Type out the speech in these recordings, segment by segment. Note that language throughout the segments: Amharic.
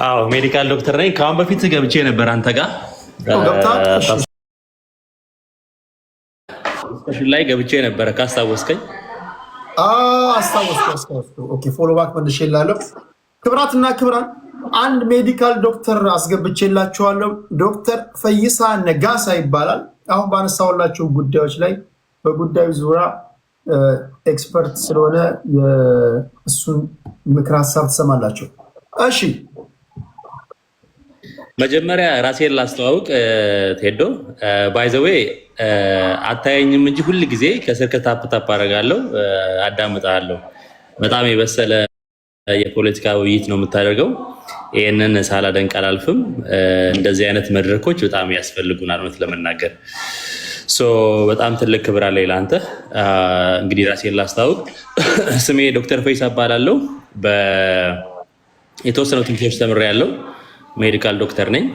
አዎ ሜዲካል ዶክተር ነኝ። ከአሁን በፊት ገብቼ ነበር አንተ ጋር ላይ ገብቼ ነበረ ካስታወስከኝ። አስታወስኩ። ኦኬ ፎሎ ባክ መልሼላለሁ። ክብራትና ክብራን አንድ ሜዲካል ዶክተር አስገብቼላችኋለሁ። ዶክተር ፈይሳ ነጋሳ ይባላል። አሁን ባነሳውላችሁ ጉዳዮች ላይ በጉዳዩ ዙሪያ ኤክስፐርት ስለሆነ እሱን ምክር ሀሳብ ትሰማላችሁ። እሺ መጀመሪያ ራሴን ላስተዋውቅ። ቴዶ ባይ ዘ ዌይ አታየኝም እንጂ ሁል ጊዜ ከስር ከታፕ አደርጋለሁ፣ አዳምጣለሁ። በጣም የበሰለ የፖለቲካ ውይይት ነው የምታደርገው። ይህንን ሳላደንቅ አላልፍም። እንደዚህ አይነት መድረኮች በጣም ያስፈልጉናል እውነት ለመናገር። በጣም ትልቅ ክብር አለኝ ለአንተ። እንግዲህ ራሴን ላስተዋውቅ። ስሜ ዶክተር ፈይሳ እባላለሁ። የተወሰኑ ትምህርቶች ተምሬያለሁ። ሜዲካል ዶክተር ነኝ።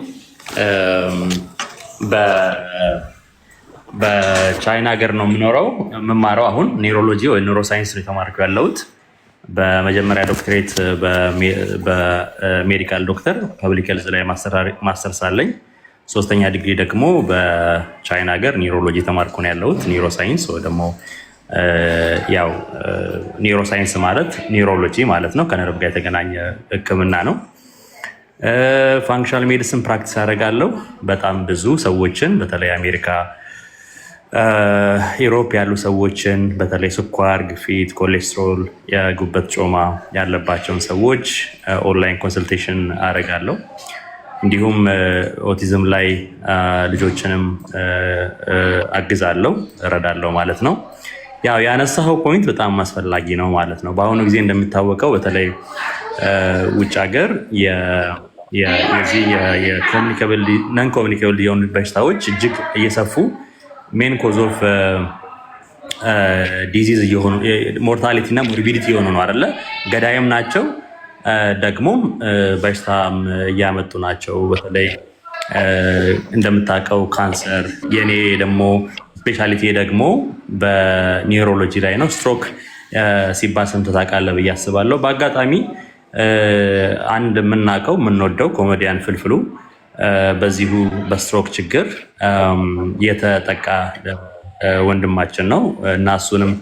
በቻይና ሀገር ነው የምማረው። አሁን ኒውሮሎጂ ወይ ኒውሮ ሳይንስ ነው የተማርኩ ያለሁት። በመጀመሪያ ዶክተሬት በሜዲካል ዶክተር ፐብሊክ ሄልዝ ላይ ማስተርስ አለኝ። ሶስተኛ ዲግሪ ደግሞ በቻይና ሀገር ኒውሮሎጂ ተማርኩ ነው ያለሁት። ኒውሮ ሳይንስ ወይ ደግሞ ያው ኒውሮ ሳይንስ ማለት ኒውሮሎጂ ማለት ነው። ከነርቭ ጋር የተገናኘ ሕክምና ነው። ፋንክሽናል ሜዲሲን ፕራክቲስ አደርጋለሁ። በጣም ብዙ ሰዎችን በተለይ አሜሪካ፣ ኢሮፕ ያሉ ሰዎችን በተለይ ስኳር፣ ግፊት፣ ኮሌስትሮል፣ የጉበት ጮማ ያለባቸውን ሰዎች ኦንላይን ኮንሰልቴሽን አደርጋለሁ። እንዲሁም ኦቲዝም ላይ ልጆችንም አግዛለሁ፣ እረዳለሁ ማለት ነው። ያው ያነሳኸው ፖይንት በጣም አስፈላጊ ነው ማለት ነው። በአሁኑ ጊዜ እንደሚታወቀው በተለይ ውጭ ሀገር የዚህ ነን ኮሚኒኬብል የሆኑ በሽታዎች እጅግ እየሰፉ ሜን ኮዝ ኦፍ ዲዚዝ እየሆኑ ሞርታሊቲ እና ሞርቢዲቲ የሆኑ ነው አይደለ? ገዳይም ናቸው ደግሞም በሽታም እያመጡ ናቸው። በተለይ እንደምታውቀው ካንሰር፣ የኔ ደግሞ ስፔሻሊቲ ደግሞ በኒውሮሎጂ ላይ ነው። ስትሮክ ሲባል ሰምተህ ታውቃለህ ብዬ አስባለሁ። በአጋጣሚ አንድ የምናውቀው የምንወደው ኮሜዲያን ፍልፍሉ በዚሁ በስትሮክ ችግር የተጠቃ ወንድማችን ነው እና እሱንም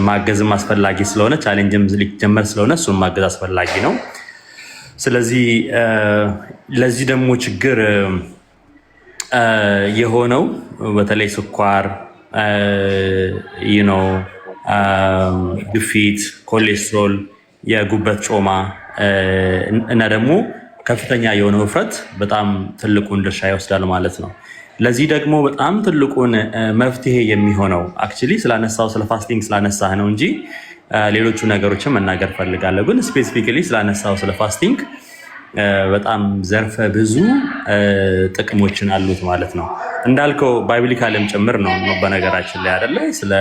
ማገዝም አስፈላጊ ስለሆነ ቻሌንጅም ሊጀመር ስለሆነ እሱን ማገዝ አስፈላጊ ነው። ስለዚህ ለዚህ ደግሞ ችግር የሆነው በተለይ ስኳር፣ ግፊት፣ ኮሌስትሮል፣ የጉበት ጮማ እና ደግሞ ከፍተኛ የሆነ ውፍረት በጣም ትልቁን ድርሻ ይወስዳል ማለት ነው። ለዚህ ደግሞ በጣም ትልቁን መፍትሄ የሚሆነው አክቹዋሊ ስላነሳው ስለ ፋስቲንግ ስላነሳህ ነው እንጂ ሌሎቹ ነገሮችን መናገር ፈልጋለሁ። ግን ስፔሲፊካሊ ስላነሳው ስለ ፋስቲንግ በጣም ዘርፈ ብዙ ጥቅሞችን አሉት ማለት ነው። እንዳልከው ባይብሊካልም ጭምር ነው በነገራችን ላይ አይደለ? ስለ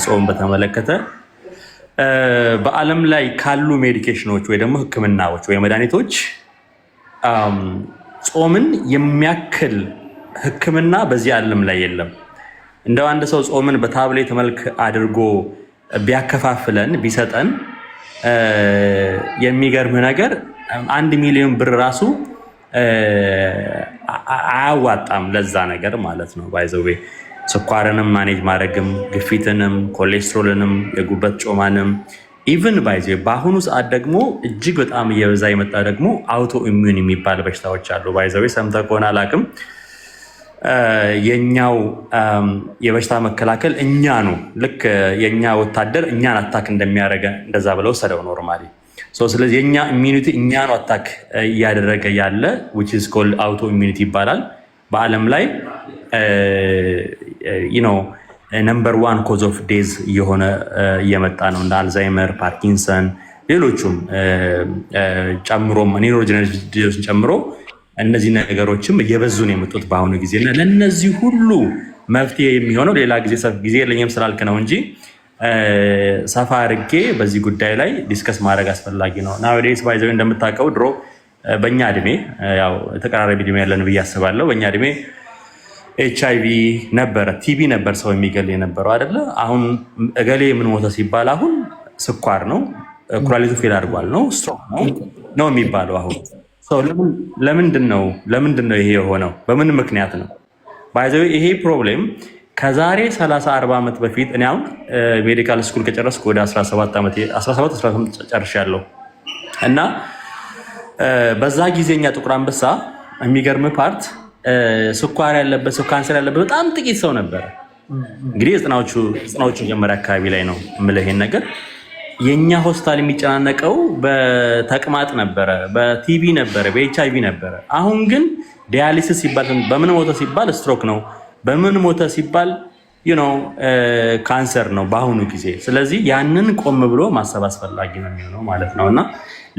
ጾም በተመለከተ በዓለም ላይ ካሉ ሜዲኬሽኖች ወይ ደግሞ ሕክምናዎች ወይ መድኃኒቶች ጾምን የሚያክል ሕክምና በዚህ ዓለም ላይ የለም። እንደው አንድ ሰው ጾምን በታብሌት መልክ አድርጎ ቢያከፋፍለን ቢሰጠን የሚገርም ነገር 1 ሚሊዮን ብር ራሱ አያዋጣም ለዛ ነገር ማለት ነው። ባይዘዌ ስኳርንም ማኔጅ ማድረግም ግፊትንም ኮሌስትሮልንም የጉበት ጮማንም ኢቭን ባይዘ በአሁኑ ሰዓት ደግሞ እጅግ በጣም እየበዛ የመጣ ደግሞ አውቶ ኢሚዩን የሚባል በሽታዎች አሉ። ባይዘዌ ሰምተህ ከሆነ አላውቅም። የኛው የበሽታ መከላከል እኛኑ ልክ የኛ ወታደር እኛን አታክ እንደሚያደርገ እንደዛ ብለው ሰደው ኖርማሊ። ስለዚህ የኛ ኢሚዩኒቲ እኛኑ አታክ እያደረገ ያለ which is called አውቶ ኢሚዩኒቲ ይባላል። በዓለም ላይ ነምበር 1 ኮዝ ኦፍ ዴዝ እየሆነ እየመጣ ነው። እንደ አልዛይመር፣ ፓርኪንሰን ሌሎቹም ጨምሮ ኒውሮጀነሬሽን ጨምሮ እነዚህ ነገሮችም እየበዙ ነው የመጡት በአሁኑ ጊዜ እና ለእነዚህ ሁሉ መፍትሄ የሚሆነው ሌላ ጊዜ የለኝም ስላልክ ነው እንጂ ሰፋ አድርጌ በዚህ ጉዳይ ላይ ዲስከስ ማድረግ አስፈላጊ ነው። ናውዴስ ባይዘው እንደምታውቀው ድሮ በእኛ እድሜ ያው ተቀራራቢ እድሜ ያለን ብዬ አስባለሁ። በእኛ እድሜ HIV ነበረ፣ ቲቢ ነበር ሰው የሚገል የነበረው አይደለ? አሁን እገሌ ምን ሞተ ሲባል አሁን ስኳር ነው፣ ኩላሊቱ ፌል አድርጓል ነው፣ ስትሮክ ነው የሚባለው አሁን ለምንድን ነው ይሄ የሆነው? በምን ምክንያት ነው? ባይዘው ይሄ ፕሮብሌም ከዛሬ 30-40 ዓመት በፊት እኔ አሁን ሜዲካል ስኩል ከጨረስኩ ወደ 17 ጨርሻለሁ እና በዛ ጊዜኛ ጥቁር አንበሳ የሚገርም ፓርት ስኳር ያለበት ሰው ካንሰር ያለበት በጣም ጥቂት ሰው ነበረ። እንግዲህ ዘጠናዎቹ መጀመሪያ አካባቢ ላይ ነው የምልህ ይሄን ነገር። የኛ ሆስፒታል የሚጨናነቀው በተቅማጥ ነበረ፣ በቲቪ ነበረ፣ በኤችአይቪ ነበረ። አሁን ግን ዲያሊሲስ ሲባል በምን ሞተ ሲባል ስትሮክ ነው፣ በምን ሞተ ሲባል ካንሰር ነው በአሁኑ ጊዜ። ስለዚህ ያንን ቆም ብሎ ማሰብ አስፈላጊ ነው የሚሆነው ማለት ነው። እና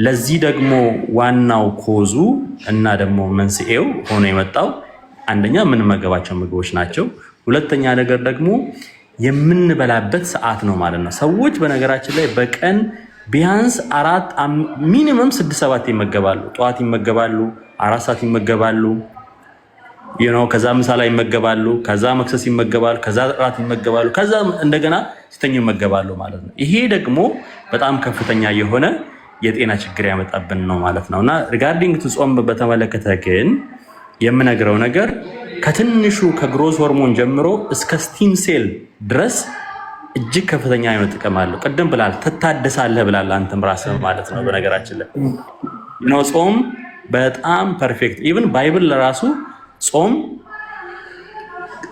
ለዚህ ደግሞ ዋናው ኮዙ እና ደግሞ መንስኤው ሆኖ የመጣው አንደኛ የምንመገባቸው ምግቦች ናቸው። ሁለተኛ ነገር ደግሞ የምንበላበት ሰዓት ነው ማለት ነው። ሰዎች በነገራችን ላይ በቀን ቢያንስ ሚኒመም 6-7 ይመገባሉ። ጠዋት ይመገባሉ፣ 4 ሰዓት ይመገባሉ፣ ከዛ ምሳ ላይ ይመገባሉ፣ ከዛ መክሰስ ይመገባሉ፣ ከዛ ራት ይመገባሉ፣ ከዛ እንደገና ሲተኙ ይመገባሉ ማለት ነው። ይሄ ደግሞ በጣም ከፍተኛ የሆነ የጤና ችግር ያመጣብን ነው ማለት ነው። እና ሪጋርዲንግ ቱ ጾም በተመለከተ ግን የምነግረው ነገር ከትንሹ ከግሮዝ ሆርሞን ጀምሮ እስከ ስቲም ሴል ድረስ እጅግ ከፍተኛ የሆነ ጥቅም አለው። ቅድም ብላል ትታደሳለህ ብላል አንተም ራስህ ማለት ነው። በነገራችን ላይ ጾም በጣም ፐርፌክት ኢቭን ባይብል ለራሱ ጾም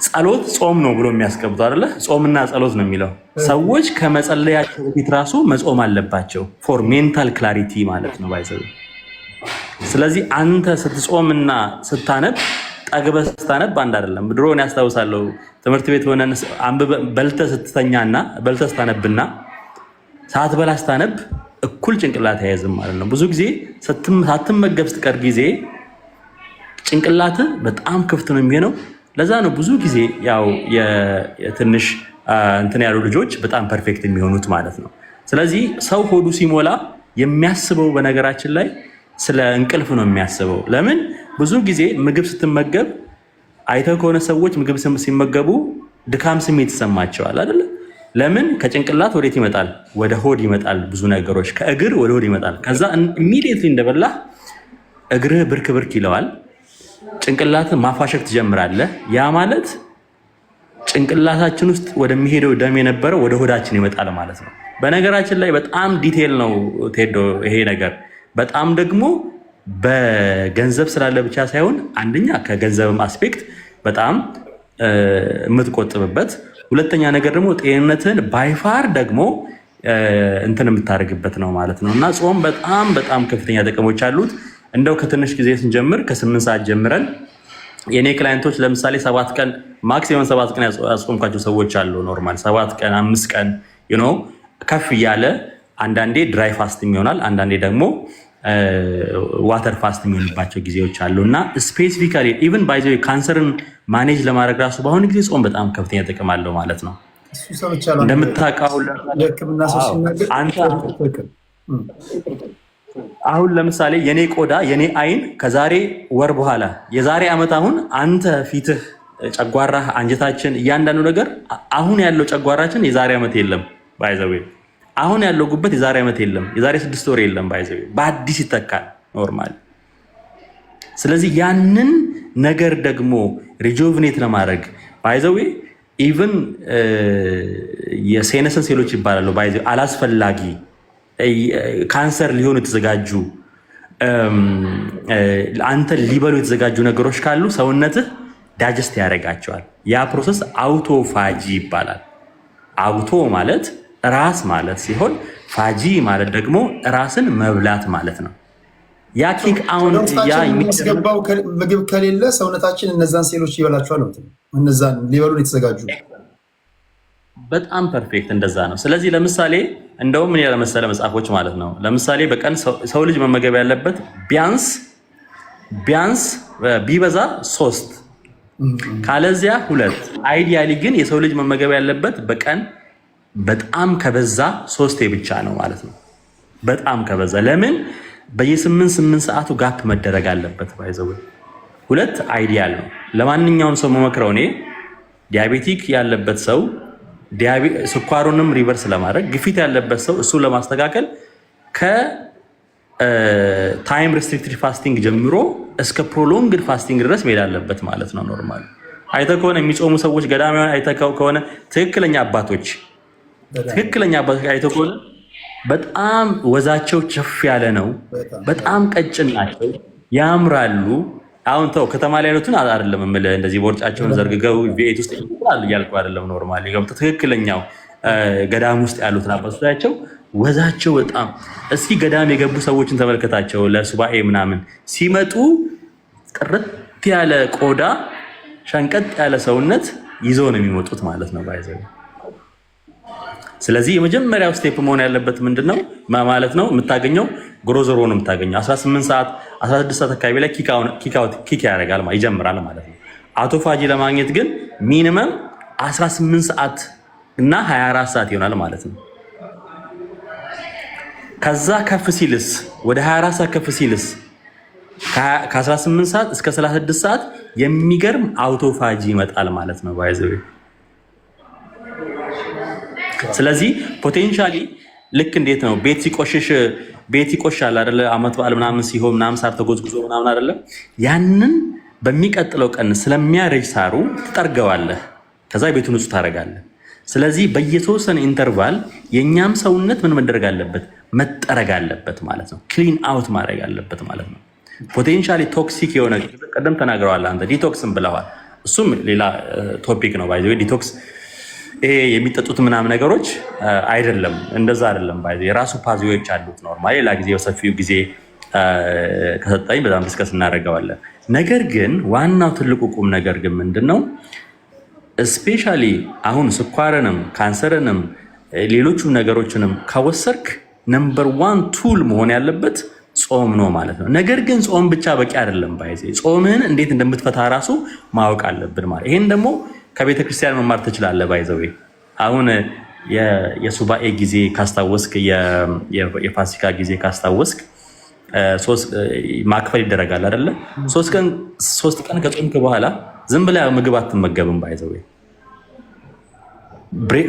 ጸሎት ጾም ነው ብሎ የሚያስቀምጡ አይደለ? ጾምና ጸሎት ነው የሚለው። ሰዎች ከመጸለያቸው በፊት ራሱ መጾም አለባቸው ፎር ሜንታል ክላሪቲ ማለት ነው ባይዘው። ስለዚህ አንተ ስትጾምና ስታነብ ጠግበህ ስታነብ አንድ አይደለም። ድሮን ያስታውሳለሁ ትምህርት ቤት ሆነን በልተህ ስትተኛና በልተህ ስታነብና ሳትበላ ስታነብ እኩል ጭንቅላት አይያዝም ማለት ነው። ብዙ ጊዜ ሳትመገብ ስትቀር ጊዜ ጭንቅላት በጣም ክፍት ነው የሚሆነው። ለዛ ነው ብዙ ጊዜ ያው የትንሽ እንትን ያሉ ልጆች በጣም ፐርፌክት የሚሆኑት ማለት ነው። ስለዚህ ሰው ሆዱ ሲሞላ የሚያስበው በነገራችን ላይ ስለ እንቅልፍ ነው የሚያስበው። ለምን ብዙ ጊዜ ምግብ ስትመገብ አይተው ከሆነ ሰዎች ምግብ ሲመገቡ ድካም ስሜት ይሰማቸዋል አይደለ? ለምን ከጭንቅላት ወዴት ይመጣል? ወደ ሆድ ይመጣል። ብዙ ነገሮች ከእግር ወደ ሆድ ይመጣል። ከዛ ኢሚዲየትሊ እንደበላ እግርህ ብርክ ብርክ ይለዋል። ጭንቅላት ማፋሸክ ትጀምራለህ። ያ ማለት ጭንቅላታችን ውስጥ ወደሚሄደው ደም የነበረው ወደ ሆዳችን ይመጣል ማለት ነው። በነገራችን ላይ በጣም ዲቴል ነው ቴዶ ይሄ ነገር። በጣም ደግሞ በገንዘብ ስላለ ብቻ ሳይሆን አንደኛ ከገንዘብም አስፔክት በጣም የምትቆጥብበት፣ ሁለተኛ ነገር ደግሞ ጤንነትን ባይፋር ደግሞ እንትን የምታደርግበት ነው ማለት ነው። እና ጾም በጣም በጣም ከፍተኛ ጥቅሞች አሉት። እንደው ከትንሽ ጊዜ ስንጀምር ከ8 ሰዓት ጀምረን የኔ ክላይንቶች ለምሳሌ 7 ቀን ማክሲመም 7 ቀን ያጾምኳቸው ሰዎች አሉ። ኖርማል 7 ቀን 5 ቀን ከፍ እያለ አንዳንዴ ድራይ ፋስት ይሆናል፣ አንዳንዴ ደግሞ ዋተር ፋስት የሚሆንባቸው ጊዜዎች አሉ። እና ስፔሲፊካሊ ኢቭን ባይ ዘ ዌይ ካንሰርን ማኔጅ ለማድረግ ራሱ በአሁኑ ጊዜ ጾም በጣም ከፍተኛ ጥቅም አለው ማለት ነው። እንደምታውቀው አሁን ለምሳሌ የኔ ቆዳ የኔ አይን ከዛሬ ወር በኋላ የዛሬ ዓመት አሁን አንተ ፊትህ ጨጓራህ አንጀታችን እያንዳንዱ ነገር አሁን ያለው ጨጓራችን የዛሬ ዓመት የለም ባይዘዌ አሁን ያለው ጉበት የዛሬ ዓመት የለም፣ የዛሬ 6 ወር የለም ባይዘዌ በአዲስ ይተካል ኖርማል። ስለዚህ ያንን ነገር ደግሞ ሪጆቭኔት ለማድረግ ባይዘዌ ኢቭን የሴነሰን ሴሎች ይባላሉ ባይዘዌ አላስፈላጊ ካንሰር ሊሆኑ የተዘጋጁ አንተ ሊበሉ የተዘጋጁ ነገሮች ካሉ ሰውነትህ ዳጀስት ያደርጋቸዋል። ያ ፕሮሰስ አውቶፋጂ ይባላል። አውቶ ማለት ራስ ማለት ሲሆን ፋጂ ማለት ደግሞ ራስን መብላት ማለት ነው። ያ ኪክ አሁን ያ የሚያስገባው ምግብ ከሌለ ሰውነታችን እነዛን ሴሎች ይበላቸዋል። እነዛን ሊበሉን የተዘጋጁ በጣም ፐርፌክት እንደዛ ነው። ስለዚህ ለምሳሌ እንደውም ምን ያለ መሰለ መጽሐፎች ማለት ነው። ለምሳሌ በቀን ሰው ልጅ መመገብ ያለበት ቢያንስ ቢበዛ 3 ካለዚያ 2 አይዲያሊ ግን የሰው ልጅ መመገብ ያለበት በቀን በጣም ከበዛ 3 ብቻ ነው ማለት ነው። በጣም ከበዛ ለምን በየ8 ሰዓቱ ጋፕ መደረግ አለበት። ባይዘው 2 አይዲያል ነው። ለማንኛውም ሰው መመክረው እኔ ዲያቤቲክ ያለበት ሰው ስኳሩንም ሪቨርስ ለማድረግ ግፊት ያለበት ሰው እሱ ለማስተካከል ታይም ሪስትሪክትድ ፋስቲንግ ጀምሮ እስከ ፕሮሎንግድ ፋስቲንግ ድረስ መሄድ አለበት ማለት ነው። ኖርማል አይተህ ከሆነ የሚጾሙ ሰዎች ገዳማውያን አይተህ ከሆነ ትክክለኛ አባቶች አይተህ ከሆነ በጣም ወዛቸው ቸፍ ያለ ነው። በጣም ቀጭን ናቸው፣ ያምራሉ። አሁን ተው ከተማ ላይ ያሉትን አይደለም የምልህ እንደዚህ ቦርጫቸውን ዘርግገው ቤት ውስጥ ይላል እያልኩ አይደለም። ኖርማሊ ገብተህ ትክክለኛው ገዳም ውስጥ ያሉትን አባቶቻቸው ወዛቸው በጣም እስኪ ገዳም የገቡ ሰዎችን ተመልከታቸው። ለሱባኤ ምናምን ሲመጡ ጥርት ያለ ቆዳ፣ ሸንቀጥ ያለ ሰውነት ይዘው ነው የሚመጡት ማለት ነው ባይዘው። ስለዚህ የመጀመሪያው ስቴፕ መሆን ያለበት ምንድነው ማለት ነው? የምታገኘው ግሮዘሮ ነው የምታገኘው 18 ሰዓት 16 ሰዓት አካባቢ ላይ ኪክ ያደርጋል ይጀምራል ማለት ነው። አውቶፋጂ ለማግኘት ግን ሚኒመም 18 ሰዓት እና 24 ሰዓት ይሆናል ማለት ነው። ከዛ ከፍ ሲልስ ወደ 24 ሰዓት ከፍ ሲልስ ከ18 ሰዓት እስከ 36 ሰዓት የሚገርም አውቶፋጂ ይመጣል ማለት ነው ባይዘው። ስለዚህ ፖቴንሻሊ ልክ እንዴት ነው ቤት ይቆሻል አይደለ? አመት በዓል ምናምን ሲሆን ምናምን ሳር ተጎዝጉዞ ምናምን አይደለ? ያንን በሚቀጥለው ቀን ስለሚያረጅ ሳሩ ትጠርገዋለህ፣ ከዛ ቤቱን ንጹህ ታደርጋለህ። ስለዚህ በየተወሰነ ኢንተርቫል የኛም ሰውነት ምን መደረግ አለበት? መጠረግ አለበት ማለት ነው። ክሊን አውት ማድረግ አለበት ማለት ነው። ፖቴንሻሊ ቶክሲክ የሆነ ቀደም ተናግረዋል አንተ ዲቶክስም ብለዋል። እሱም ሌላ ቶፒክ ነው ባይዘው። ዲቶክስ ይሄ የሚጠጡት ምናምን ነገሮች አይደለም፣ እንደዛ አይደለም ባይዘው። የራሱ ፓዝዌዎች አሉት። ኖርማሊ ሌላ ጊዜ በሰፊው ጊዜ ከሰጠኝ በጣም ዲስከስ እናደርገዋለን። ነገር ግን ዋናው ትልቁ ቁም ነገር ግን ምንድነው? ስፔሻሊ አሁን ስኳርንም ካንሰርንም ሌሎቹም ነገሮችንም ካወሰርክ ነምበር 1 ቱል መሆን ያለበት ጾም ነው ማለት ነው። ነገር ግን ጾም ብቻ በቂ አይደለም ባይዘ። ጾምህን እንዴት እንደምትፈታ ራሱ ማወቅ አለብን ማለት። ይሄን ደግሞ ከቤተ ክርስቲያን መማር ትችላለህ ባይዘው። አሁን የሱባኤ ጊዜ ካስታወስክ፣ የፋሲካ ጊዜ ካስታወስክ ማክፈል ይደረጋል አይደለ? 3 ቀን ከጾምክ በኋላ ዝም ብለህ ምግብ አትመገብም ባይዘው።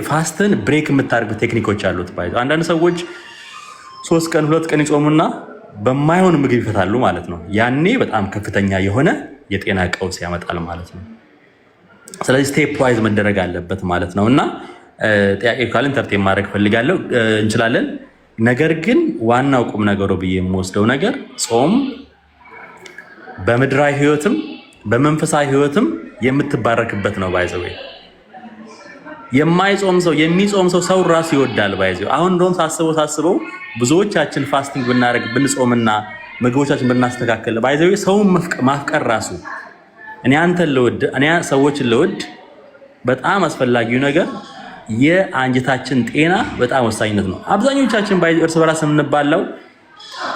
ፋስትን ብሬክ የምታደርግ ቴክኒኮች አሉት ባይዘው። አንዳንድ ሰዎች 3 ቀን 2 ቀን ይጾሙና በማይሆን ምግብ ይፈታሉ ማለት ነው። ያኔ በጣም ከፍተኛ የሆነ የጤና ቀውስ ያመጣል ማለት ነው። ስለዚህ ስቴፕ ዋይዝ መደረግ አለበት ማለት ነው። እና ጥያቄ ካለ ኢንተርቴን ማድረግ ፈልጋለሁ እንችላለን። ነገር ግን ዋናው ቁም ነገሩ ብዬ የምወስደው ነገር ጾም በምድራዊ ህይወትም በመንፈሳዊ ህይወትም የምትባረክበት ነው ባይዘው። የማይጾም ሰው የሚጾም ሰው ራሱ ይወዳል ባይዘው። አሁን እንደውም ሳስበው ብዙዎቻችን ፋስቲንግ ብናደርግ ብንጾምና ምግቦቻችን ብናስተካከል ባይዘው ሰውን ማፍቀር ራሱ እኔ አንተን ልወድ እኔ ሰዎችን ልወድ በጣም አስፈላጊው ነገር የአንጀታችን ጤና በጣም ወሳኝነት ነው። አብዛኞቻችን እርስ በራስ የምንባለው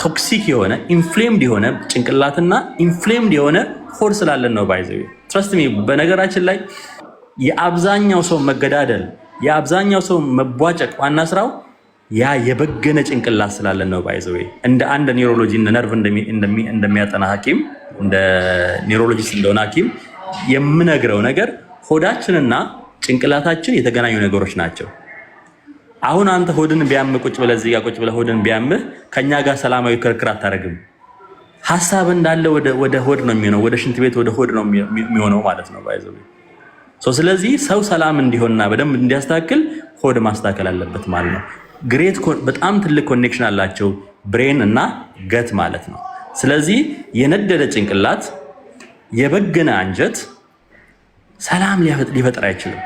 ቶክሲክ የሆነ ኢንፍሌምድ የሆነ ጭንቅላትና ኢንፍሌምድ የሆነ ሆድ ስላለን ነው ባይዘው። ትረስት ሚ በነገራችን ላይ የአብዛኛው ሰው መገዳደል የአብዛኛው ሰው መቧጨቅ ዋና ስራው ያ የበገነ ጭንቅላት ስላለን ነው ባይዘው። እንደ አንድ ኒውሮሎጂ እንደ ነርቭ እንደሚያጠና ሐኪም እንደ ኒውሮሎጂስት እንደሆነ ሐኪም የምነግረው ነገር ሆዳችንና ጭንቅላታችን የተገናኙ ነገሮች ናቸው። አሁን አንተ ሆድን ቢያምህ ቁጭ ብለህ እዚህ ጋር ቁጭ ብለህ ሆድን ቢያምህ ከኛ ጋር ሰላማዊ ክርክር አታደርግም። ሐሳብ እንዳለ ወደ ሆድ ነው የሚሆነው፣ ወደ ሽንት ቤት ወደ ሆድ ነው የሚሆነው ማለት ነው ባይዘው። ስለዚህ ሰው ሰላም እንዲሆንና በደንብ እንዲያስተካክል ሆድ ማስተካከል አለበት ማለት ነው። በጣም ትልቅ ኮኔክሽን አላቸው ብሬን እና ገት ማለት ነው። ስለዚህ የነደደ ጭንቅላት የበገነ አንጀት ሰላም ሊፈጥር አይችልም።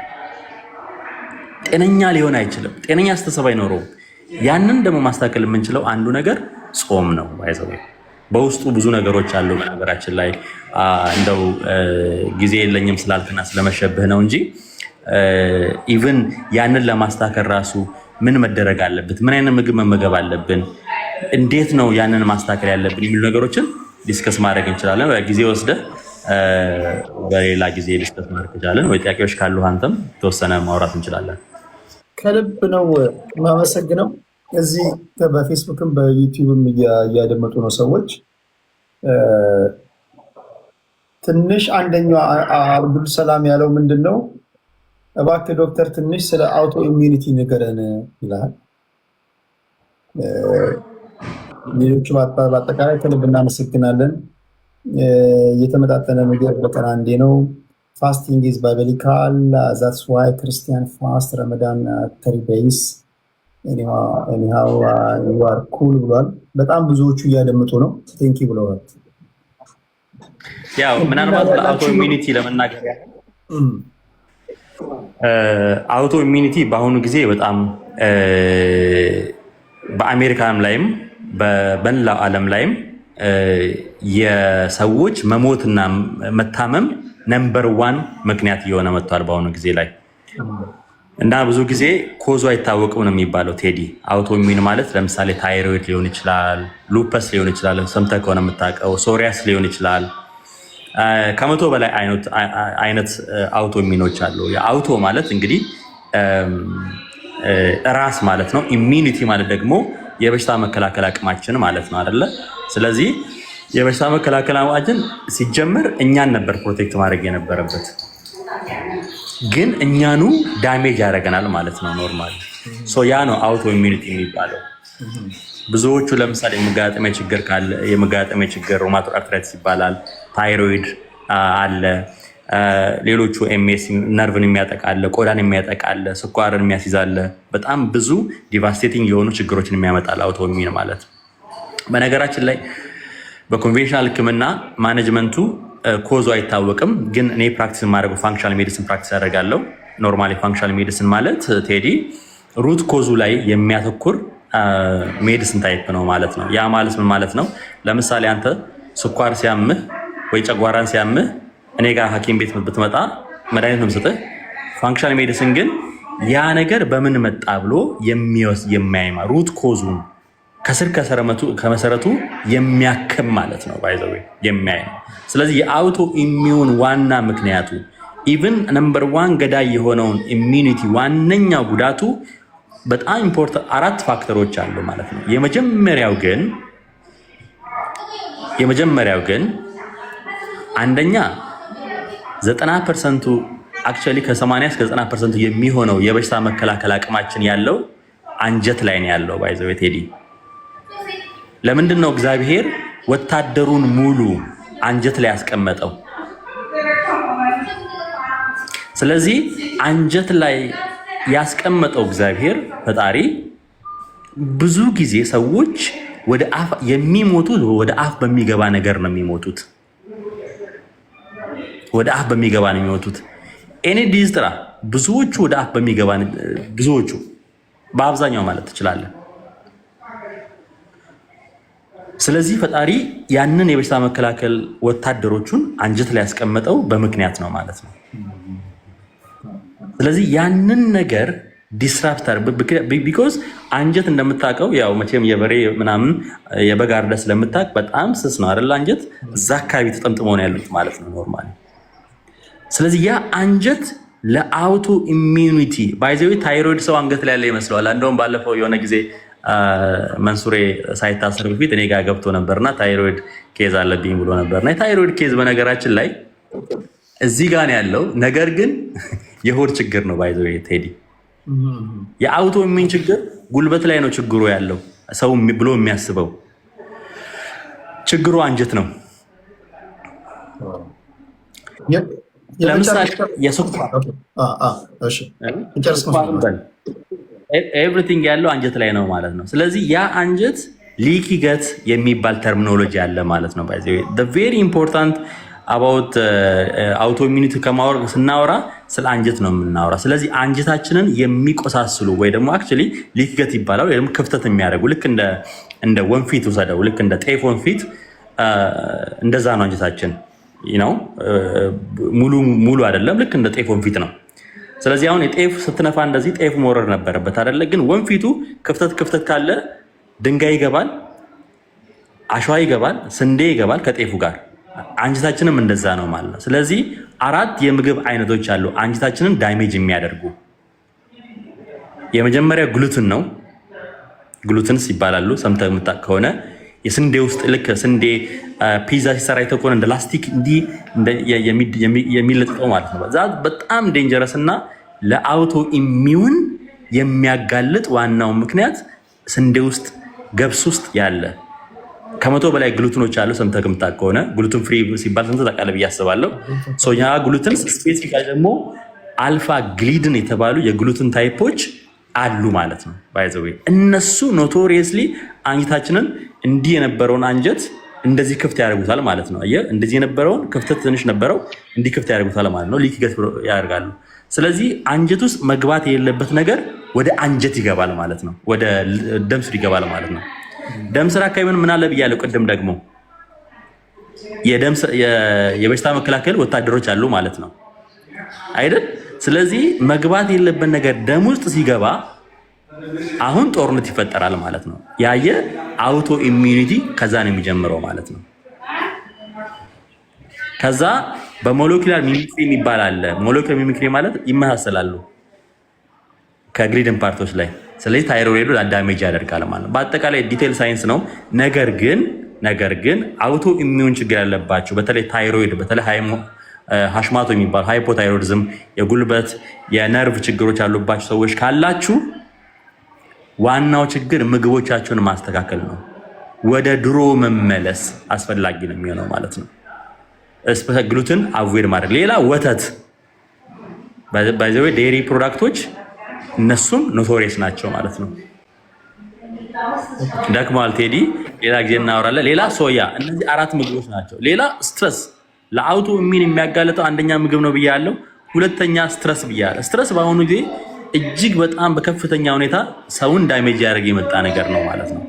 ጤነኛ ሊሆን አይችልም። ጤነኛ አስተሳሰብ አይኖረውም። ያንን ደግሞ ማስተካከል የምንችለው አንዱ ነገር ጾም ነው ባይዘው። በውስጡ ብዙ ነገሮች አሉ። በነገራችን ላይ እንደው ጊዜ የለኝም ስላልክና ስለመሸብህ ነው እንጂ ኢቭን ያንን ለማስተካከል ራሱ ምን መደረግ አለበት፣ ምን አይነት ምግብ መመገብ አለብን፣ እንዴት ነው ያንን ማስተካከል ያለብን የሚሉ ነገሮችን ዲስከስ ማድረግ እንችላለን። ጊዜ ወስደህ በሌላ ጊዜ ዲስከስ ማድረግ እንችላለን። ወይ ጥያቄዎች ካሉ አንተም ተወሰነ ማውራት እንችላለን። ከልብ ነው የማመሰግነው። እዚህ በፌስቡክም በዩቲዩብም እያደመጡ ነው ሰዎች። ትንሽ አንደኛው አብዱል ሰላም ያለው ምንድን ነው? እባክህ ዶክተር ትንሽ ስለ አውቶ ኢሚዩኒቲ ንገረን ይላል። ሌሎቹ በአጠቃላይ ከልብ እናመሰግናለን። የተመጣጠነ ምግብ በቀን አንዴ ነው። ፋስቲንግ ኢዝ ባይብሊካል ዛትስ ዋይ ክርስቲያን ፋስት ረመዳን 3 days ኤኒሃው ዩ አር ኩል ብሏል። በጣም ብዙዎቹ እያደምጡ ነው። ቴንኪ ብለዋል። ያው ምናልባት ለአውቶ ኢሚኒቲ ለመናገር አውቶ ኢሚኒቲ በአሁኑ ጊዜ በጣም በአሜሪካም ላይም በመላው ዓለም ላይም የሰዎች መሞትና መታመም ነምበር 1 ምክንያት እየሆነ መጥቷል በአሁኑ ጊዜ ላይ እና ብዙ ጊዜ ኮዙ አይታወቅም ነው የሚባለው። ቴዲ አውቶ ኢሚዩን ማለት ለምሳሌ ታይሮይድ ሊሆን ይችላል፣ ሉፐስ ሊሆን ይችላል፣ ሰምተህ ከሆነ የምታውቀው ሶሪያስ ሊሆን ይችላል። ከመቶ በላይ አይነት አውቶ ኢሚኖች አሉ። የአውቶ ማለት እንግዲህ ራስ ማለት ነው። ኢሚኒቲ ማለት ደግሞ የበሽታ መከላከል አቅማችን ማለት ነው አይደለ? ስለዚህ የበሽታ መከላከል አቅማችን ሲጀመር እኛን ነበር ፕሮቴክት ማድረግ የነበረበት፣ ግን እኛኑ ዳሜጅ ያደርገናል ማለት ነው። ኖርማል ያ ነው አውቶ ኢሚኒቲ የሚባለው። ብዙዎቹ ለምሳሌ የመጋጠሚያ ችግር ካለ የመጋጠሚያ ችግር ሮማቶይድ አርትራይቲስ ይባላል። ታይሮይድ አለ፣ ሌሎቹ ኤምኤስ ነርቭን የሚያጠቃለ፣ ቆዳን የሚያጠቃለ፣ ስኳርን የሚያስይዛለ፣ በጣም ብዙ ዲቫስቴቲንግ የሆኑ ችግሮችን የሚያመጣል አውቶ ኢሚዩን ማለት። በነገራችን ላይ በኮንቬንሽናል ሕክምና ማኔጅመንቱ ኮዙ አይታወቅም፣ ግን እኔ ፕራክቲስ የማደርገው ፋንክሽናል ሜዲሲን ፕራክቲስ ያደርጋለሁ። ኖርማሊ ፋንክሽናል ሜዲሲን ማለት ቴዲ ሩት ኮዙ ላይ የሚያተኩር ሜዲሲን ታይፕ ነው ማለት ነው። ያ ማለት ምን ማለት ነው? ለምሳሌ አንተ ስኳር ሲያምህ ወይ ጨጓራን ሲያምህ እኔ ጋር ሐኪም ቤት ብትመጣ መድኃኒት ነው የምሰጥህ። ፋንክሽናል ሜዲሲን ግን ያ ነገር በምን መጣ ብሎ የሚያይማ ሩት ኮዙን ከስር ከመሰረቱ የሚያክም ማለት ነው። ባይ ዘ ዌይ የሚያይ ነው። ስለዚህ የአውቶ ኢሚዩን ዋና ምክንያቱ ኢቭን ነምበር 1 ገዳይ የሆነውን ኢሚኒቲ ዋነኛው ጉዳቱ በጣም ኢምፖርታንት 4 ፋክተሮች አሉ ማለት ነው። የመጀመሪያው ግን አንደኛ 90% አክቹአሊ ከ80 እስከ 90% የሚሆነው የበሽታ መከላከል አቅማችን ያለው አንጀት ላይ ነው ያለው። ባይ ዘ ዌይ ቴዲ ለምንድን ነው እግዚአብሔር ወታደሩን ሙሉ አንጀት ላይ ያስቀመጠው? ስለዚህ አንጀት ላይ ያስቀመጠው እግዚአብሔር ፈጣሪ ብዙ ጊዜ ሰዎች ወደ አፍ የሚሞቱት ወደ አፍ በሚገባ ነገር ነው የሚሞቱት። ወደ አፍ በሚገባ ነው የሚሞቱት። እኔ ዲዝጥራ ብዙዎቹ ወደ አፍ በሚገባ ብዙዎቹ በአብዛኛው ማለት ትችላለህ። ስለዚህ ፈጣሪ ያንን የበሽታ መከላከል ወታደሮቹን አንጀት ላይ ያስቀመጠው በምክንያት ነው ማለት ነው። ስለዚህ ያንን ነገር ዲስራፕተር ቢኮዝ አንጀት እንደምታውቀው ያው መቼም የበሬ ምናምን የበግ አርደህ ስለምታውቅ በጣም ስስ ነው አይደል? አንጀት እዛ አካባቢ ተጠምጥመው ነው ያሉት ማለት ነው ኖርማሊ። ስለዚህ ያ አንጀት ለአውቶ ኢሚዩኒቲ ባይዘዊ ታይሮይድ ሰው አንገት ላይ ያለ ይመስለዋል። እንደውም ባለፈው የሆነ ጊዜ መንሱሬ ሳይታሰር በፊት እኔ ጋር ገብቶ ነበርና ታይሮይድ ኬዝ አለብኝ ብሎ ነበርና የታይሮይድ ኬዝ በነገራችን ላይ እዚህ ጋር ነው ያለው። ነገር ግን የሆድ ችግር ነው ባይዘው ቴዲ። የአውቶ ኢሚዩን ችግር ጉልበት ላይ ነው ችግሩ ያለው። ሰው ብሎ የሚያስበው ችግሩ አንጀት ነው። ለምሳሌ የስኳር ኤቭሪቲንግ ያለው አንጀት ላይ ነው ማለት ነው። ስለዚህ ያ አንጀት ሊኪ ገት የሚባል ተርሚኖሎጂ አለ ማለት ነው። ባይ ዘ ዌይ ቬሪ ኢምፖርታንት አባውት አውቶ ኢሚዩኒቲ ስናወራ ስለ አንጀት ነው የምናወራ። ስለዚህ አንጀታችንን የሚቆሳስሉ ወይ ደግሞ አክቹዋሊ ሊኪ ገት ይባላል ወይ ደግሞ ክፍተት የሚያደርጉ ልክ እንደ ወንፊት ውሰደው፣ ልክ እንደ ጤፍ ወንፊት እንደዛ ነው አንጀታችን ነው። ሙሉ አይደለም፣ ልክ እንደ ጤፍ ወንፊት ነው። ስለዚህ አሁን የጤፍ ስትነፋ እንደዚህ ጤፍ መውረድ ነበረበት አይደለ? ግን ወንፊቱ ክፍተት ካለ ድንጋይ ይገባል፣ አሸዋ ይገባል፣ ስንዴ ይገባል ከጤፉ ጋር። አንጀታችንም እንደዛ ነው ማለት ነው። ስለዚህ 4 የምግብ አይነቶች አሉ አንጀታችንን ዳሜጅ የሚያደርጉ። የመጀመሪያ ግሉትን ነው። ግሉትንስ ይባላሉ ሰምተህ የምታውቅ ከሆነ የስንዴ ውስጥ ልክ ስንዴ ፒዛ ሲሰራ አይተህ ከሆነ እንደ ላስቲክ እንዲህ የሚለጥቀው ማለት ነው። በጣም ዴንጀረስ እና ለአውቶ ኢሚዩን የሚያጋልጥ ዋናው ምክንያት ስንዴ ውስጥ ገብስ ውስጥ ያለ ከመቶ በላይ ግሉትኖች አሉ። ሰምተህ ከምታውቅ ከሆነ ግሉትን ፍሪ ሲባል ሰምተህ ታውቃለህ ብዬ አስባለሁ። ያ ግሉትን ስፔሲፊካሊ ደግሞ አልፋ ግሊድን የተባሉ የግሉትን ታይፖች አሉ ማለት ነው። ባይዘዌ እነሱ ኖቶሪየስሊ አንጀታችንን እንዲህ የነበረውን አንጀት እንደዚህ ክፍት ያደርጉታል ማለት ነው። አየህ፣ እንደዚህ የነበረውን ክፍተት ትንሽ ነበረው እንዲህ ክፍት ያደርጉታል ማለት ነው። ሊክ ያደርጋሉ። ስለዚህ አንጀት ውስጥ መግባት የሌለበት ነገር ወደ አንጀት ይገባል ማለት ነው። ወደ ደም ስር ይገባል ማለት ነው። ደም ስር አካባቢ ምን አለ ብያለሁ ቅድም። ደግሞ የበሽታ መከላከል ወታደሮች አሉ ማለት ነው አይደል? ስለዚህ መግባት የሌለበት ነገር ደም ውስጥ ሲገባ አሁን ጦርነት ይፈጠራል ማለት ነው። ያየ አውቶ ኢሚዩኒቲ ከዛ ነው የሚጀምረው ማለት ነው። ከዛ በሞለኪውላር ሚሚክሪ የሚባል አለ። ሞለኪውላር ሚሚክሪ ማለት ይመሳሰላሉ ከግሊድን ፓርቶች ላይ። ስለዚህ ታይሮይዱ ዳሜጅ ያደርጋል ማለት ነው። በአጠቃላይ ዲቴል ሳይንስ ነው። ነገር ግን አውቶ ኢሚዩን ችግር ያለባቸው በተለይ ታይሮይድ፣ በተለይ ሃሽማቶ የሚባል ሃይፖታይሮይዲዝም፣ የጉልበት የነርቭ ችግሮች ያሉባቸው ሰዎች ካላችሁ ዋናው ችግር ምግቦቻቸውን ማስተካከል ነው። ወደ ድሮ መመለስ አስፈላጊ ነው የሚሆነው ማለት ነው። ግሉትን አቮይድ ማድረግ። ሌላ ወተት ባይዘዌ ዴሪ ፕሮዳክቶች እነሱም ኖቶሪየስ ናቸው ማለት ነው። ደክሟል ቴዲ፣ ሌላ ጊዜ እናወራለን። ሌላ ሶያ። እነዚህ 4 ምግቦች ናቸው። ሌላ ስትረስ፣ ለአውቶ ኢሚዩን የሚያጋልጠው አንደኛ ምግብ ነው ብያለሁ። ሁለተኛ ስትረስ ብያለሁ። ስትረስ በአሁኑ ጊዜ እጅግ በጣም በከፍተኛ ሁኔታ ሰውን ዳሜጅ ያደርግ የመጣ ነገር ነው ማለት ነው።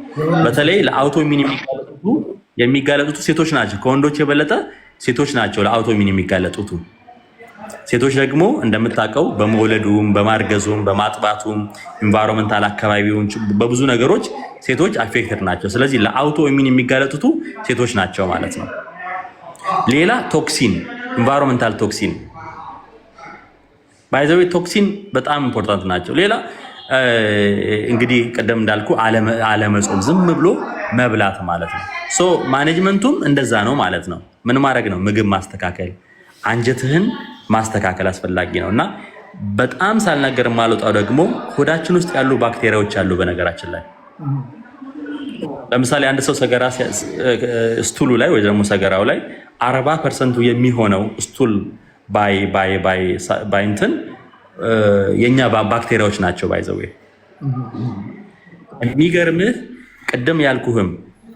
በተለይ ለአውቶ ኢሚዩን የሚጋለጡት ሴቶች ናቸው። ከወንዶች የበለጠ ሴቶች ናቸው ለአውቶ ኢሚዩን የሚጋለጡት። ሴቶች ደግሞ እንደምታውቀው በመውለዱም በማርገዙም በማጥባቱም ኢንቫይሮንመንታል አካባቢውን በብዙ ነገሮች ሴቶች አፌክትድ ናቸው። ስለዚህ ለአውቶ ኢሚዩን የሚጋለጡት ሴቶች ናቸው ማለት ነው። ሌላ ቶክሲን፣ ኢንቫይሮንመንታል ቶክሲን ባይዘዌ ቶክሲን በጣም ኢምፖርታንት ናቸው። ሌላ እንግዲህ ቀደም እንዳልኩ አለመጾም፣ ዝም ብሎ መብላት ማለት ነው። ሶ ማኔጅመንቱም እንደዛ ነው ማለት ነው። ምን ማድረግ ነው? ምግብ ማስተካከል፣ አንጀትህን ማስተካከል አስፈላጊ ነው። እና በጣም ሳልናገር ማልወጣው ደግሞ ሆዳችን ውስጥ ያሉ ባክቴሪያዎች አሉ። በነገራችን ላይ ለምሳሌ አንድ ሰው ሰገራ ስቱሉ ላይ ወይ ደግሞ ሰገራው ላይ 40% የሚሆነው ስቱል ባይንትን የኛ ባክቴሪያዎች ናቸው። ባይዘው የሚገርምህ ቅድም ያልኩህም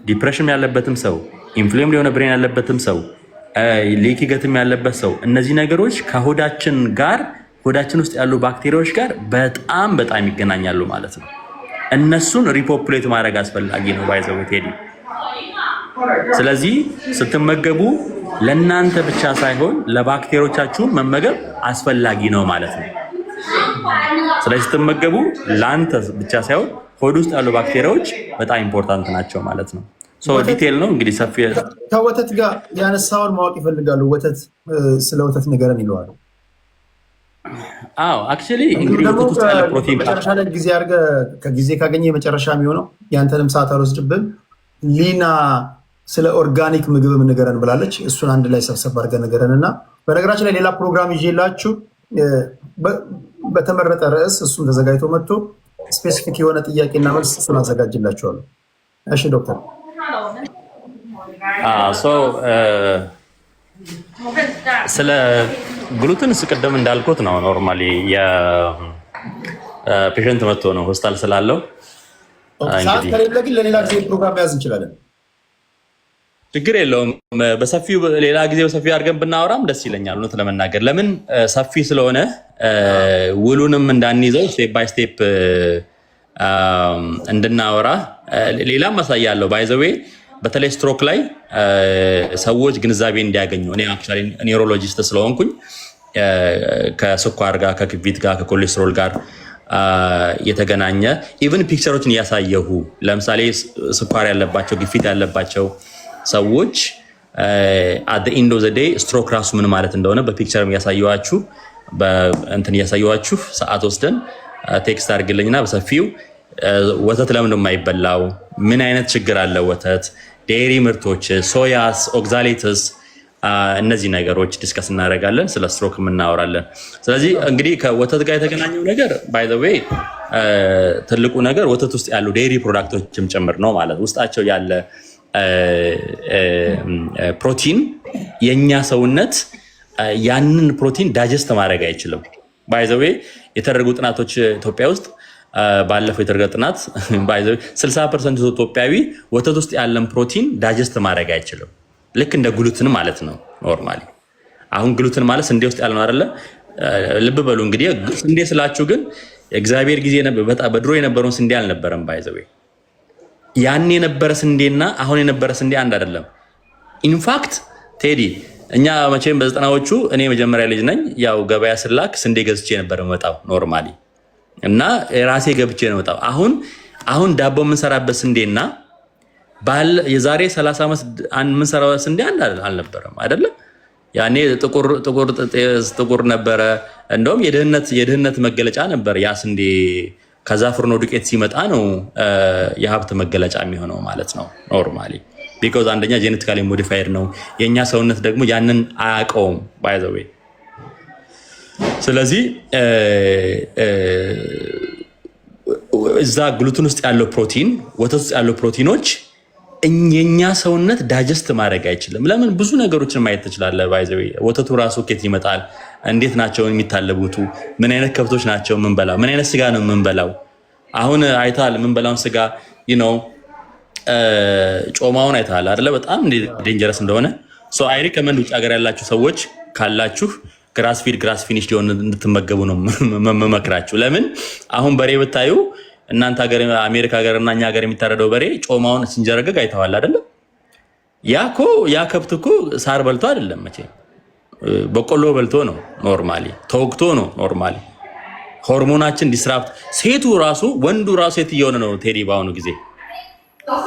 ዲፕሬሽን ያለበትም ሰው፣ ኢንፍሌም የሆነ ብሬን ያለበትም ሰው፣ ሌኪ ገትም ያለበት ሰው እነዚህ ነገሮች ከሆዳችን ጋር ሆዳችን ውስጥ ያሉ ባክቴሪያዎች ጋር በጣም ይገናኛሉ ማለት ነው። እነሱን ሪፖፕሌት ማድረግ አስፈላጊ ነው ባይዘው ቴዲ። ስለዚህ ስትመገቡ ለእናንተ ብቻ ሳይሆን ለባክቴሪያዎቻችሁ መመገብ አስፈላጊ ነው ማለት ነው። ስለዚህ ስትመገቡ ለአንተ ብቻ ሳይሆን ሆድ ውስጥ ያሉ ባክቴሪያዎች በጣም ኢምፖርታንት ናቸው ማለት ነው። ዲቴል ነው እንግዲህ ሰፊ። ከወተት ጋር ያነሳውን ማወቅ ይፈልጋሉ። ወተት ስለ ወተት ንገረን ይለዋል። አዎ አክቹዋሊ እንግዲህ ወተት ውስጥ ያለ ፕሮቲን መጨረሻ ላይ ጊዜ አድርገህ ከጊዜ ካገኘ የመጨረሻ የሚሆነው ያንተንም ሰዓት አልወስድብን። ሊና ስለ ኦርጋኒክ ምግብ ንገረን ብላለች። እሱን አንድ ላይ ሰብሰብ አድርገን ንገረን እና በነገራችን ላይ ሌላ ፕሮግራም ይዤላችሁ በተመረጠ ርዕስ እሱም ተዘጋጅቶ መጥቶ ስፔሲፊክ የሆነ ጥያቄና መልስ እሱን አዘጋጅላችኋለሁ። እሺ ዶክተር። ስለ ግሉትን ስቀደም እንዳልኩት ነው። ኖርማሊ የፔሸንት መጥቶ ነው ሆስፒታል ስላለው ሰዓት ከሌለ ግን ለሌላ ጊዜ ፕሮግራም መያዝ እንችላለን። ችግር የለውም። በሰፊው ሌላ ጊዜ በሰፊው አድርገን ብናወራም ደስ ይለኛል። እውነት ለመናገር ለምን ሰፊ ስለሆነ ውሉንም እንዳንይዘው ስቴፕ ባይ ስቴፕ እንድናወራ ሌላም ማሳያለሁ። ባይዘዌ በተለይ ስትሮክ ላይ ሰዎች ግንዛቤ እንዲያገኙ እኔ አክቹዋሊ ኒውሮሎጂስት ስለሆንኩኝ ከስኳር ጋር ከክብደት ጋር ከኮሌስትሮል ጋር የተገናኘ ኢቭን ፒክቸሮችን እያሳየሁ ለምሳሌ ስኳር ያለባቸው ግፊት ያለባቸው ሰዎች at the end of the day ስትሮክ ራሱ ምን ማለት እንደሆነ በፒክቸርም እያሳየኋችሁ ሰዓት ወስደን ቴክስት አድርግልኝና በሰፊው ወተት ለምን የማይበላው ምን አይነት ችግር አለ ወተት፣ ዴሪ ምርቶች፣ ሶያስ፣ ኦክዛሌትስ እነዚህ ነገሮች ዲስከስ እናደርጋለን። ስለ ስትሮክ እናወራለን። ስለዚህ እንግዲህ ከወተት ጋር የተገናኘው ነገር ባይ ዘ ዌይ ትልቁ ነገር ወተት ውስጥ ያሉ ዴሪ ፕሮዳክቶችም ጭምር ነው ማለት ውስጣቸው ያለ ፕሮቲን የኛ ሰውነት ያንን ፕሮቲን ዳይጀስት ማድረግ አይችልም። ባይ ዘ ዌይ የተደረጉ ጥናቶች ኢትዮጵያ ውስጥ ባለፈው የተደረገ ጥናት ባይ ዘ ዌይ 60% ኢትዮጵያዊ ወተት ውስጥ ያለን ፕሮቲን ዳይጀስት ማድረግ አይችልም። ልክ እንደ ግሉትን ማለት ነው ኖርማሊ። አሁን ግሉትን ማለት ስንዴ ውስጥ ያለው አይደለ? ልብ በሉ እንግዲህ ስንዴ ስላችሁ ግን እግዚአብሔር ጊዜ በጣም በድሮ የነበረውን ስንዴ አልነበረም። ባይ ዘ ዌይ ያን የነበረ ስንዴና አሁን የነበረ ስንዴ አንድ አይደለም። ኢንፋክት ቴዲ እኛ መቼም በ90ዎቹ እኔ መጀመሪያ ልጅ ነኝ። ያው ገበያ ስላክ ስንዴ ገዝቼ ነበር መጣው ኖርማሊ እና ራሴ ገብቼ ነው መጣው። አሁን ዳቦ የምንሰራበት ስንዴና የዛሬ 30 ዓመት የምንሰራው ስንዴ አንድ አልነበረም አይደለም። ያኔ ጥቁር ነበረ። እንደውም የድህነት መገለጫ ነበር ያ ስንዴ። ከዛ ፍርኖ ዱቄት ሲመጣ ነው የሀብት መገለጫ የሚሆነው ማለት ነው ኖርማሊ። ቢኮዝ አንደኛ ጄኔቲካሊ ሞዲፋይድ ነው። የኛ ሰውነት ደግሞ ያንን አያውቀውም ባይ ዘ ዌይ። ስለዚህ እዛ ግሉትን ውስጥ ያለው ፕሮቲን፣ ወተት ውስጥ ያለው ፕሮቲኖች የኛ ሰውነት ዳይጀስት ማድረግ አይችልም። ለምን? ብዙ ነገሮችን ማየት ትችላለህ። ባይ ዘ ዌይ ወተቱ ራሱ ኬት ይመጣል? እንዴት ናቸው የሚታለቡት? ምን አይነት ከብቶች ናቸው የምንበላው? ምን አይነት ስጋ ነው የምንበላው? አሁን አይታል የምንበላውን ስጋ ጮማውን አይታል አይደለ? በጣም ዴንጀረስ እንደሆነ ሶ አይ ሪከመንድ ውጭ ሀገር ያላችሁ ሰዎች ካላችሁ ግራስ ፊኒሽ ሊሆን እንድትመገቡ ነው መመክራችሁ። ለምን? አሁን በሬ ብታዩ እናንተ ሀገር አሜሪካ ሀገርና እኛ ሀገር የሚታረደው በሬ ጮማውን ሲንጀረገግ አይተዋል አይደለ? ያ ከብት እኮ ሳር በልቶ አይደለም መቼ በቆሎ በልቶ ነው ኖርማሊ፣ ተወግቶ ነው ኖርማሊ። ሆርሞናችን ዲስራፕት፣ ሴቱ ራሱ ወንዱ ራሱ ሴት እየሆነ ነው ቴዲ። በአሁኑ ጊዜ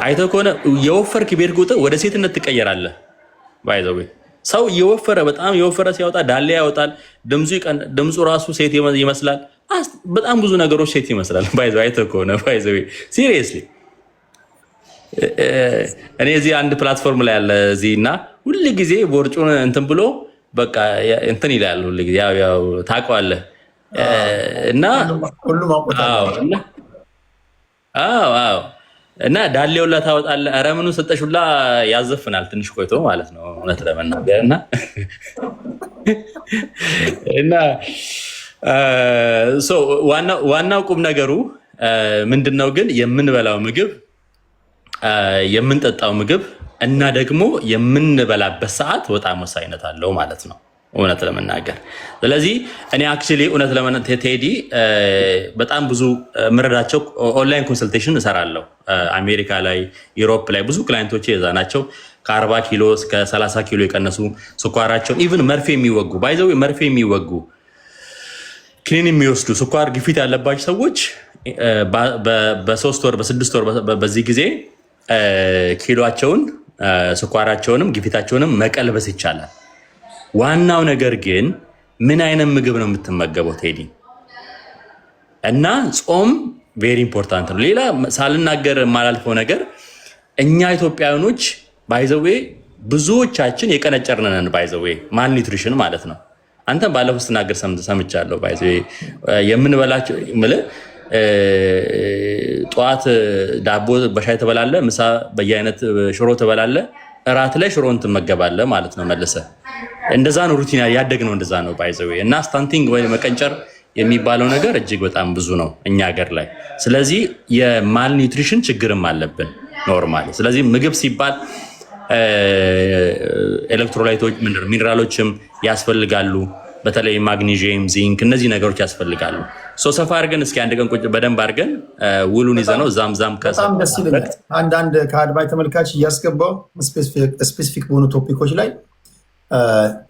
አይተህ ከሆነ የወፈርክ ቤት ቁጥር ወደ ሴትነት ትቀየራለህ። ባይ ዘ ዌይ ሰው እየወፈረ በጣም የወፈረ ሲያወጣ ዳሌ ያወጣል። ድምፁ ራሱ ሴት ይመስላል። በጣም ብዙ ነገሮች ሴት ይመስላል። ባይ ዘ ዌይ አይተህ ከሆነ ባይ ዘ ዌይ ሲሪየስሊ እኔ እዚህ አንድ ፕላትፎርም ላይ ያለ እዚህ እና ሁሉ ጊዜ ቦርጩን እንትን ብሎ በቃ እንትን ይላል ሁሉ ጊዜ ያው ታውቀዋለህ እና አዎ እና ዳሌውላ ታወጣለህ። ኧረ ምኑን ሰጠሽውላ ያዘፍናል ትንሽ ቆይቶ ማለት ነው እውነት ለመናገር እና ዋናው ቁም ነገሩ ምንድነው ግን የምንበላው ምግብ የምንጠጣው ምግብ እና ደግሞ የምንበላበት ሰዓት በጣም ወሳኝነት አለው ማለት ነው እውነት ለመናገር። ስለዚህ እኔ አክቹሊ እውነት ለመናገር ቴዲ በጣም ብዙ ምረዳቸው ኦንላይን ኮንሰልቴሽን እሰራለሁ አሜሪካ ላይ ዩሮፕ ላይ ብዙ ክላይንቶች የዛ ናቸው። ከ40 ኪሎ እስከ 30 ኪሎ የቀነሱ ስኳራቸው ኢቭን መርፌ የሚወጉ ባይዘው መርፌ የሚወጉ ክኒን የሚወስዱ ስኳር ግፊት ያለባቸው ሰዎች በ3 ወር በ6 ወር በዚህ ጊዜ ኪሎአቸውን ስኳራቸውንም ግፊታቸውንም መቀልበስ ይቻላል። ዋናው ነገር ግን ምን አይነት ምግብ ነው የምትመገበው ቴዲ? እና ጾም ቬሪ ኢምፖርታንት ነው። ሌላ ሳልናገር የማላልፈው ነገር እኛ ኢትዮጵያውያኖች ባይዘዌ ብዙዎቻችን የቀነጨርነን ባይዘዌ ማል ኒውትሪሽን ማለት ነው። አንተም ባለፈው ስትናገር ሰምቻለሁ። ባይዘዌ የምንበላቸው ጠዋት ዳቦ በሻይ ተበላለ፣ ምሳ በየአይነት ሽሮ ተበላለ፣ እራት ላይ ሽሮን ትመገባለህ ማለት ነው መልሰህ። እንደዛ ነው ሩቲን ያደግነው እንደዛ ነው ባይዘዌ። እና ስታንቲንግ ወይ መቀንጨር የሚባለው ነገር እጅግ በጣም ብዙ ነው እኛ ሀገር ላይ። ስለዚህ የማል ኒውትሪሽን ችግርም አለብን ኖርማሊ። ስለዚህ ምግብ ሲባል ኤሌክትሮላይቶች ሚነራሎችም ያስፈልጋሉ። በተለይ ማግኒዥየም፣ ዚንክ እነዚህ ነገሮች ያስፈልጋሉ። ሰፋ አድርገን እስኪ አንድ ቀን ቁጭ በደንብ አድርገን ውሉን ይዘነው ዛም በጣም ደስ ይለኛል። አንዳንድ ከአድማጭ ተመልካች እያስገባው ስፔሲፊክ በሆኑ ቶፒኮች ላይ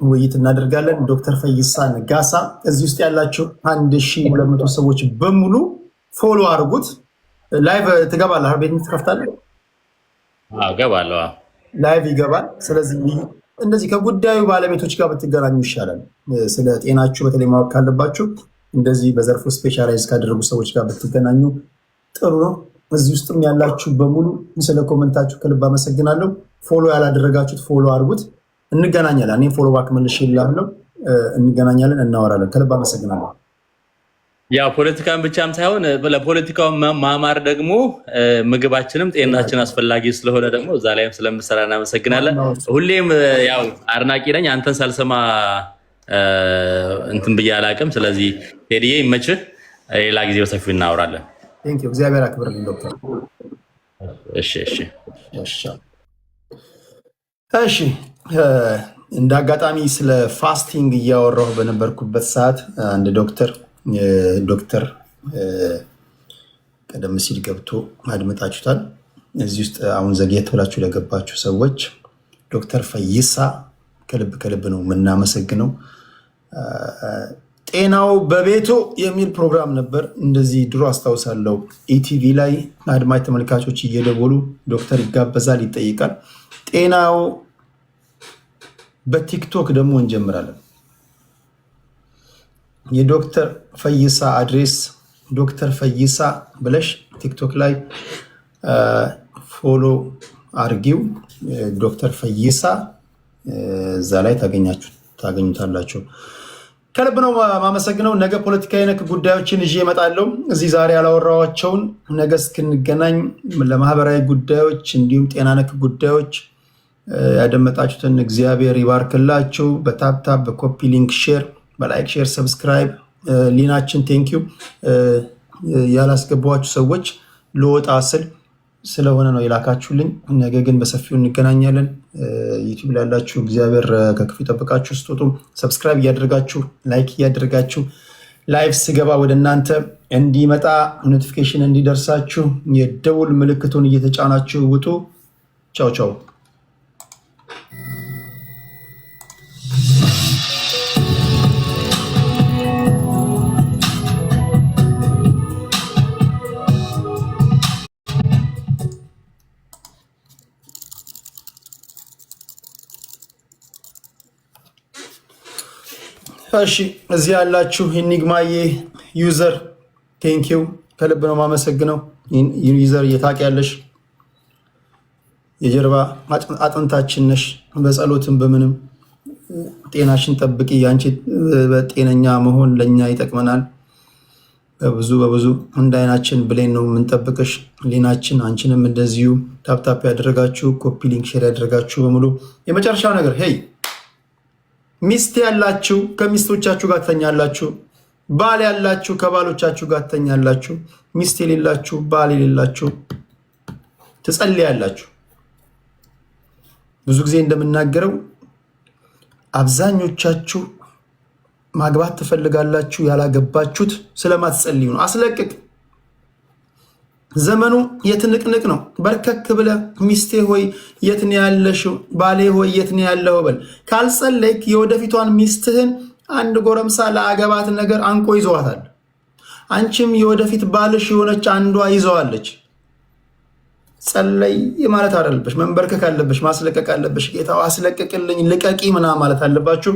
ውይይት እናደርጋለን። ዶክተር ፈይሳ ነጋሳ እዚህ ውስጥ ያላችሁ 1200 ሰዎች በሙሉ ፎሎ አድርጉት። ላይቭ ትገባለህ? ቤት ትከፍታለህ? ገባለሁ። ላይቭ ይገባል። ስለዚህ እንደዚህ ከጉዳዩ ባለቤቶች ጋር ብትገናኙ ይሻላል። ስለ ጤናችሁ በተለይ ማወቅ ካለባችሁ እንደዚህ በዘርፉ ስፔሻላይዝ ካደረጉ ሰዎች ጋር ብትገናኙ ጥሩ ነው። እዚህ ውስጥም ያላችሁ በሙሉ ስለ ኮመንታችሁ ከልብ አመሰግናለሁ። ፎሎ ያላደረጋችሁት ፎሎ አድርጉት። እንገናኛለን። እኔ ፎሎ ባክ መልሼ እላለሁ። እንገናኛለን፣ እናወራለን። ከልብ አመሰግናለሁ። ያው ፖለቲካን ብቻም ሳይሆን ለፖለቲካው ማማር ደግሞ ምግባችንም ጤናችን አስፈላጊ ስለሆነ ደግሞ እዛ ላይም ስለምሰራ እናመሰግናለን። ሁሌም ያው አድናቂ ነኝ። አንተን ሳልሰማ እንትን ብዬ አላቅም። ስለዚህ ቴዲዬ ይመችህ። ሌላ ጊዜ በሰፊው እናወራለን። ቴንክ ዩ። እግዚአብሔር አክብርልኝ ዶክተር። እሺ እሺ እሺ። እንደ አጋጣሚ ስለ ፋስቲንግ እያወራሁ በነበርኩበት ሰዓት አንድ ዶክተር ቀደም ሲል ገብቶ አድምጣችሁታል። እዚህ ውስጥ አሁን ዘግየት ብላችሁ ለገባችሁ ሰዎች ዶክተር ፈይሳ ከልብ ነው የምናመሰግነው። ጤናው በቤቱ የሚል ፕሮግራም ነበር። እንደዚህ ድሮ አስታውሳለሁ። ኢቲቪ ላይ አድማጭ ተመልካቾች እየደወሉ ዶክተር ይጋበዛል፣ ይጠይቃል። ጤናው በቲክቶክ ደግሞ እንጀምራለን። የዶክተር ፈይሳ አድሬስ ዶክተር ፈይሳ ብለሽ ቲክቶክ ላይ ፎሎ አርጊው። ዶክተር ፈይሳ እዛ ላይ ታገኙታላችሁ። ከልብ ነው ማመሰግነው። ነገ ፖለቲካዊ ነክ ጉዳዮችን ይዤ እመጣለሁ። እዚህ ዛሬ ያላወራኋቸውን ነገ እስክንገናኝ ለማህበራዊ ጉዳዮች እንዲሁም ጤና ነክ ጉዳዮች ያደመጣችሁትን እግዚአብሔር ይባርክላችሁ። በታፕታፕ በኮፒ ሊንክ ሼር፣ በላይክ ሼር፣ ሰብስክራይብ ሊናችን ቴንኪዩ። ያላስገባችሁ ሰዎች ልወጣ ስል ስለሆነ ነው የላካችሁልኝ። ነገ ግን በሰፊው እንገናኛለን። ዩቲዩብ ላላችሁ እግዚአብሔር ከክፉ ይጠብቃችሁ። ስትወጡ ሰብስክራይብ እያደረጋችሁ ላይክ እያደረጋችሁ ላይቭ ስገባ ወደ እናንተ እንዲመጣ ኖቲፊኬሽን እንዲደርሳችሁ የደውል ምልክቱን እየተጫናችሁ ውጡ። ቻው ቻው። እሺ እዚህ ያላችሁ ኢኒግማዬ ዩዘር ቴንኪው ከልብ ነው የማመሰግነው። ዩዘር እየታውቂያለሽ የጀርባ አጥንታችን ነሽ። በጸሎትም በምንም ጤናሽን ጠብቂ። ያንቺ በጤነኛ መሆን ለኛ ይጠቅመናል። በብዙ እንደ አይናችን ብሌን ነው የምንጠብቅሽ። ሊናችን አንቺንም እንደዚሁ ታፕታፕ ያደረጋችሁ ኮፒ ሊንክ ሼር ያደረጋችሁ በሙሉ የመጨረሻው ነገር ሄይ ሚስት ያላችሁ ከሚስቶቻችሁ ጋር ትተኛላችሁ። ባል ያላችሁ ከባሎቻችሁ ጋር ትተኛላችሁ። ሚስት የሌላችሁ ባል የሌላችሁ ትጸልያላችሁ። ብዙ ጊዜ እንደምናገረው አብዛኞቻችሁ ማግባት ትፈልጋላችሁ፣ ያላገባችሁት ስለማትጸልዩ ነው። አስለቅቅ። ዘመኑ የትንቅንቅ ነው። በርከክ ብለ ሚስቴ ሆይ የት ነው ያለሽው? ባሌ ሆይ የት ነው ያለው በል። ካልጸለይክ የወደፊቷን ሚስትህን አንድ ጎረምሳ ለአገባት ነገር አንቆ ይዘዋታል። አንቺም የወደፊት ባልሽ የሆነች አንዷ ይዘዋለች። ጸለይ ማለት አለብሽ፣ መንበርከክ አለብሽ፣ ማስለቀቅ አለብሽ። ጌታው አስለቅቅልኝ ልቀቂ ምናምን ማለት አለባችሁ።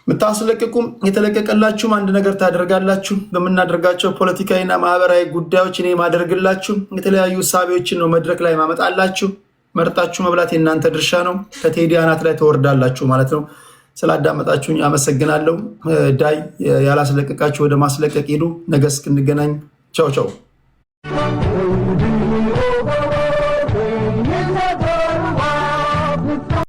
የምታስለቅቁም የተለቀቀላችሁም አንድ ነገር ታደርጋላችሁ። በምናደርጋቸው ፖለቲካዊና ማህበራዊ ጉዳዮች እኔ ማደርግላችሁ የተለያዩ እሳቤዎችን ነው መድረክ ላይ ማመጣላችሁ። መርጣችሁ መብላት የእናንተ ድርሻ ነው። ከቴዲ አናት ላይ ተወርዳላችሁ ማለት ነው። ስላዳመጣችሁኝ አመሰግናለሁ። ዳይ ያላስለቀቃችሁ ወደ ማስለቀቅ ሄዱ። ነገ እስክንገናኝ ቻው ቻው።